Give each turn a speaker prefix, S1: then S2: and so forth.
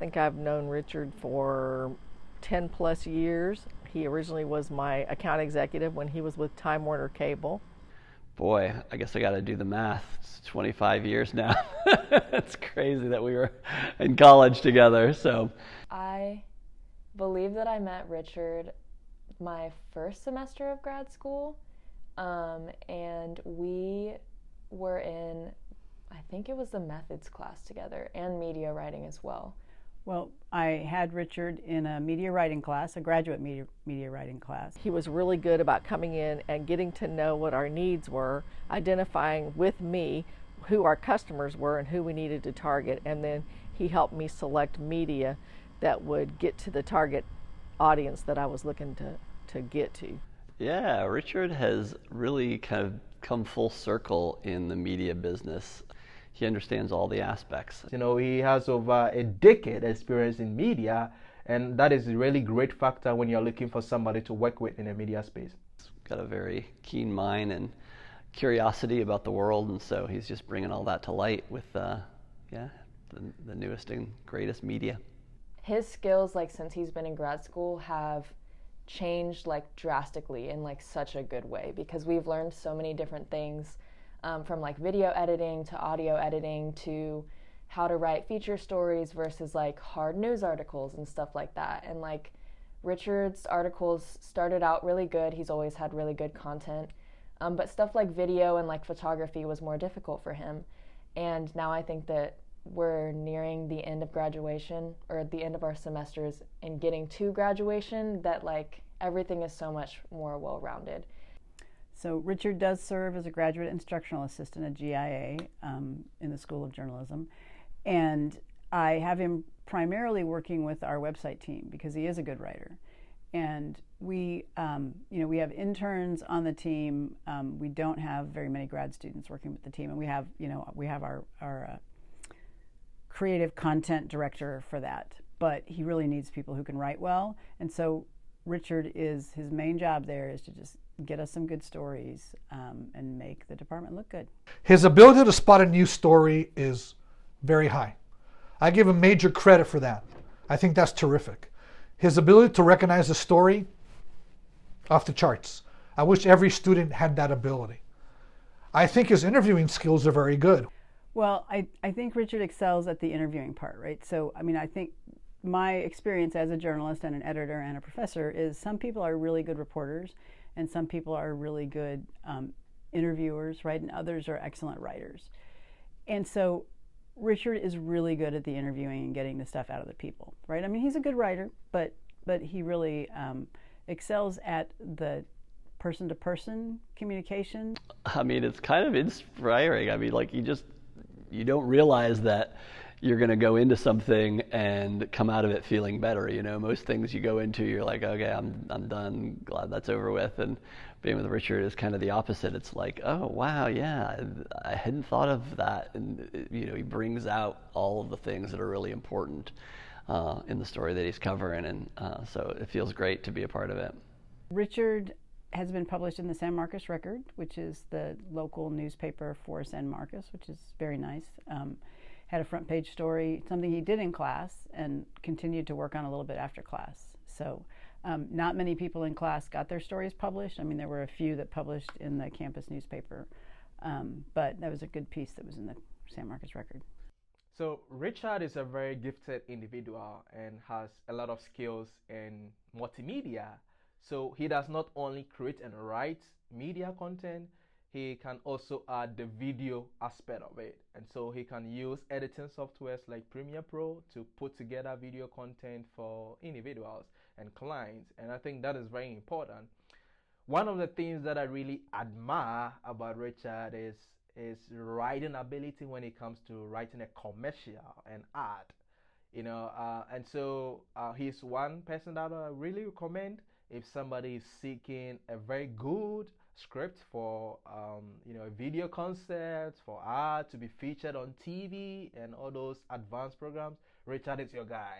S1: think I've known Richard for 10 plus years. He originally was my account executive when he was with Time Warner Cable.
S2: Boy, I guess I got to do the math. It's 25 years now. It's crazy that we were in college together. So
S3: I believe that I met Richard my first semester of grad school, and we were in, I think it was the methods class together, and media writing as well.
S4: Well, I had Richard in a media writing class, a graduate media writing class.
S1: He was really good about coming in and getting to know what our needs were, identifying with me who our customers were and who we needed to target, and then he helped me select media that would get to the target audience that I was looking to get to.
S2: yeah, Richard has really kind of come full circle in the media business. He understands all the aspects.
S5: You know, he has over a decade experience in media, and that is a really great factor when you're looking for somebody to work with in a media space.
S2: He's got a very keen mind and curiosity about the world, and so he's just bringing all that to light with the newest and greatest media.
S3: His skills, like since he's been in grad school, have changed like drastically in like such a good way, because we've learned so many different things, from like video editing to audio editing to how to write feature stories versus like hard news articles and stuff like that. And like Richard's articles started out really good. He's always had really good content, but stuff like video and like photography was more difficult for him. And now I think that we're nearing the end of graduation, or the end of our semesters, and getting to graduation, that like everything is so much more well-rounded.
S4: So Richard does serve as a graduate instructional assistant at GIA in the School of Journalism, and I have him primarily working with our website team because he is a good writer. And we have interns on the team. We don't have very many grad students working with the team, and we have our creative content director for that. But he really needs people who can write well, and so Richard his main job there is to just get us some good stories and make the department look good.
S6: His ability to spot a new story is very high. I give him major credit for that. I think that's terrific. His ability to recognize a story, off the charts. I wish every student had that ability. I think his interviewing skills are very good.
S4: Well, I think Richard excels at the interviewing part, right? So, I mean, I think my experience as a journalist and an editor and a professor is some people are really good reporters and some people are really good interviewers, right? And others are excellent writers. And so Richard is really good at the interviewing and getting the stuff out of the people, right? I mean, he's a good writer, but he really excels at the person-to-person communication.
S2: I mean, it's kind of inspiring. I mean, like you don't realize that you're going to go into something and come out of it feeling better. You know, most things you go into, you're like, okay, I'm done, glad that's over with. And being with Richard is kind of the opposite. It's like, oh wow, yeah, I hadn't thought of that. And he brings out all of the things that are really important in the story that he's covering, and so it feels great to be a part of it.
S4: Richard has been published in the San Marcos Record, which is the local newspaper for San Marcos, which is very nice. Had a front page story, something he did in class and continued to work on a little bit after class. So not many people in class got their stories published. I mean, there were a few that published in the campus newspaper, but that was a good piece that was in the San Marcos Record.
S5: So Richard is a very gifted individual and has a lot of skills in multimedia. So he does not only create and write media content, he can also add the video aspect of it. And so he can use editing softwares like Premiere Pro to put together video content for individuals and clients. And I think that is very important. One of the things that I really admire about Richard is his writing ability when it comes to writing a commercial and ad. And so he's one person that I really recommend if somebody is seeking a very good script for a video concept, for art, to be featured on TV and all those advanced programs. Richard is your guy.